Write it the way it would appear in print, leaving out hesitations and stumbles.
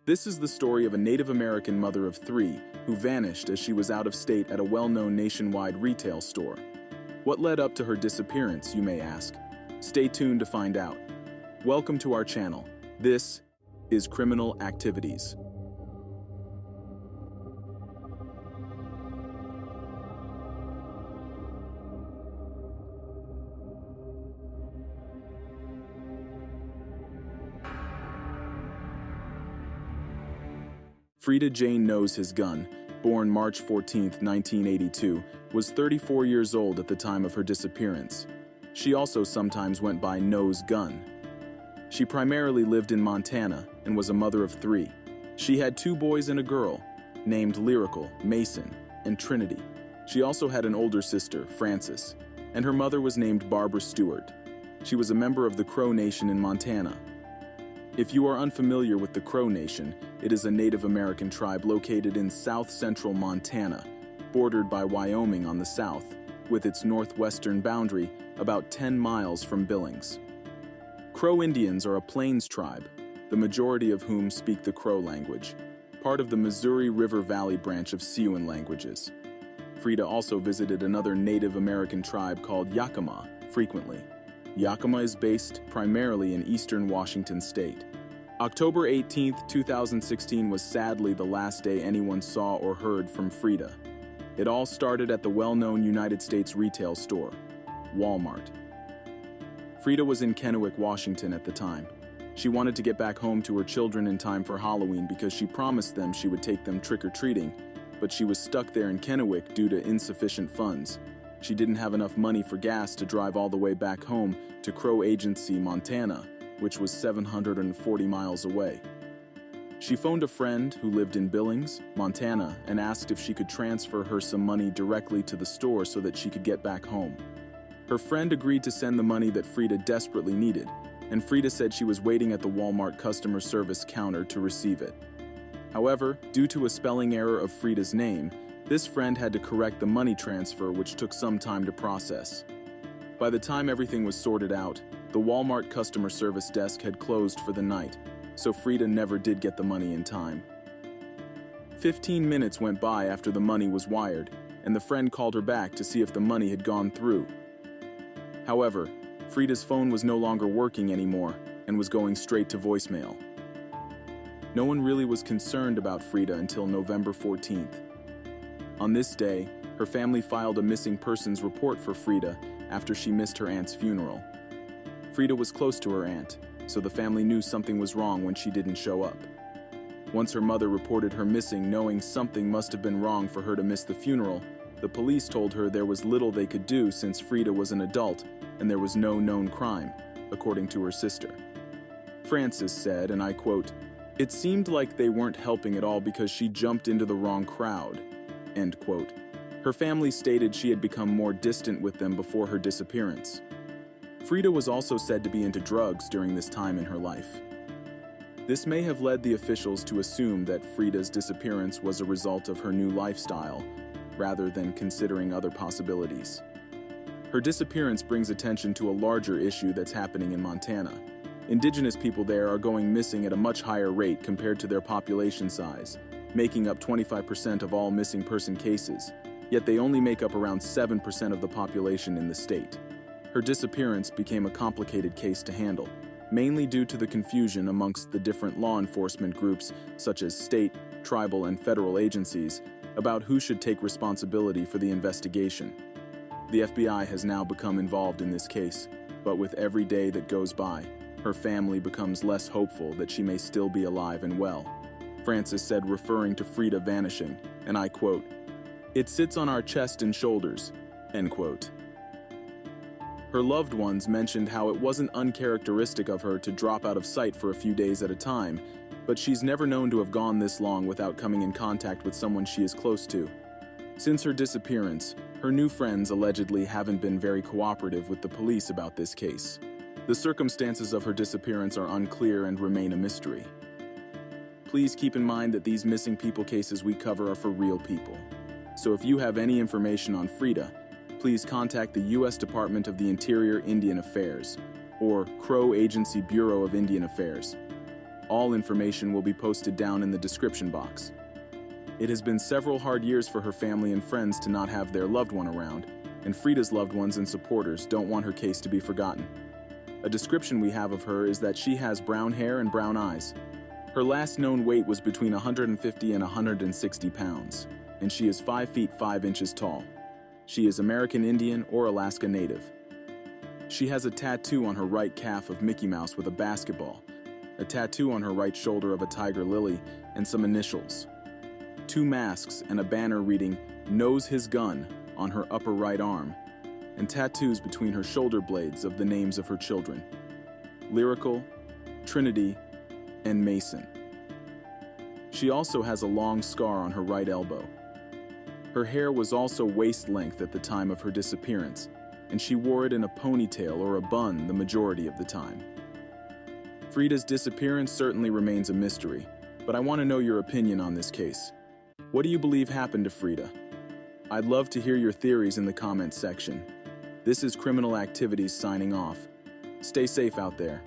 This is the story of a Native American mother of 3 who vanished as she was out of state at a well-known nationwide retail store. What led up to her disappearance, you may ask? Stay tuned to find out. Welcome to our channel. This is Criminal Activities. Freda Knowshisgun, born March 14, 1982, was 34 years old at the time of her disappearance. She also sometimes went by Know's Gun. She primarily lived in Montana and was a mother of 3. She had 2 boys and a girl, named Lyrical, Mason, and Trinity. She also had an older sister, Frances, and her mother was named Barbara Stewart. She was a member of the Crow Nation in Montana. If you are unfamiliar with the Crow Nation, it is a Native American tribe located in south-central Montana, bordered by Wyoming on the south, with its northwestern boundary about 10 miles from Billings. Crow Indians are a plains tribe, the majority of whom speak the Crow language, part of the Missouri River Valley branch of Siouan languages. Freda also visited another Native American tribe called Yakima frequently. Yakima is based primarily in eastern Washington state. October 18, 2016 was sadly the last day anyone saw or heard from Freda. It all started at the well-known United States retail store, Walmart. Freda was in Kennewick, Washington at the time. She wanted to get back home to her children in time for Halloween because she promised them she would take them trick-or-treating, but she was stuck there in Kennewick due to insufficient funds. She didn't have enough money for gas to drive all the way back home to Crow Agency, Montana, which was 740 miles away. She phoned a friend who lived in Billings, Montana, and asked if she could transfer her some money directly to the store so that she could get back home. Her friend agreed to send the money that Freda desperately needed, and Freda said she was waiting at the Walmart customer service counter to receive it. However, due to a spelling error of Freda's name, this friend had to correct the money transfer, which took some time to process. By the time everything was sorted out, the Walmart customer service desk had closed for the night, so Freda never did get the money in time. 15 minutes went by after the money was wired, and the friend called her back to see if the money had gone through. However, Freda's phone was no longer working anymore and was going straight to voicemail. No one really was concerned about Freda until November 14th. On this day, her family filed a missing persons report for Freda after she missed her aunt's funeral. Freda was close to her aunt, so the family knew something was wrong when she didn't show up. Once her mother reported her missing, knowing something must have been wrong for her to miss the funeral, the police told her there was little they could do since Freda was an adult and there was no known crime, according to her sister. Frances said, and I quote, "It seemed like they weren't helping at all because she jumped into the wrong crowd." End quote. Her family stated she had become more distant with them before her disappearance. Freda was also said to be into drugs during this time in her life. This may have led the officials to assume that Freda's disappearance was a result of her new lifestyle, rather than considering other possibilities. Her disappearance brings attention to a larger issue that's happening in Montana. Indigenous people there are going missing at a much higher rate compared to their population size, making up 25% of all missing person cases, yet they only make up around 7% of the population in the state. Her disappearance became a complicated case to handle, mainly due to the confusion amongst the different law enforcement groups such as state, tribal, and federal agencies about who should take responsibility for the investigation. The FBI has now become involved in this case, but with every day that goes by, her family becomes less hopeful that she may still be alive and well. Frances said, referring to Freda vanishing, and I quote, "It sits on our chest and shoulders," end quote. Her loved ones mentioned how it wasn't uncharacteristic of her to drop out of sight for a few days at a time, but she's never known to have gone this long without coming in contact with someone she is close to. Since her disappearance, her new friends allegedly haven't been very cooperative with the police about this case. The circumstances of her disappearance are unclear and remain a mystery. Please keep in mind that these missing people cases we cover are for real people. So if you have any information on Freda, please contact the U.S. Department of the Interior Indian Affairs, or Crow Agency Bureau of Indian Affairs. All information will be posted down in the description box. It has been several hard years for her family and friends to not have their loved one around, and Freda's loved ones and supporters don't want her case to be forgotten. A description we have of her is that she has brown hair and brown eyes. Her last known weight was between 150 and 160 pounds, and she is 5 feet 5 inches tall. She is American Indian or Alaska Native. She has a tattoo on her right calf of Mickey Mouse with a basketball, a tattoo on her right shoulder of a tiger lily, and some initials. 2 masks and a banner reading "Knowshisgun" on her upper right arm, and tattoos between her shoulder blades of the names of her children: Lyrical, Trinity, and Mason. She also has a long scar on her right elbow. Her hair was also waist length at the time of her disappearance, and she wore it in a ponytail or a bun the majority of the time. Freda's disappearance certainly remains a mystery, but I want to know your opinion on this case. What do you believe happened to Freda? I'd love to hear your theories in the comments section. This is Criminal Activities signing off. Stay safe out there.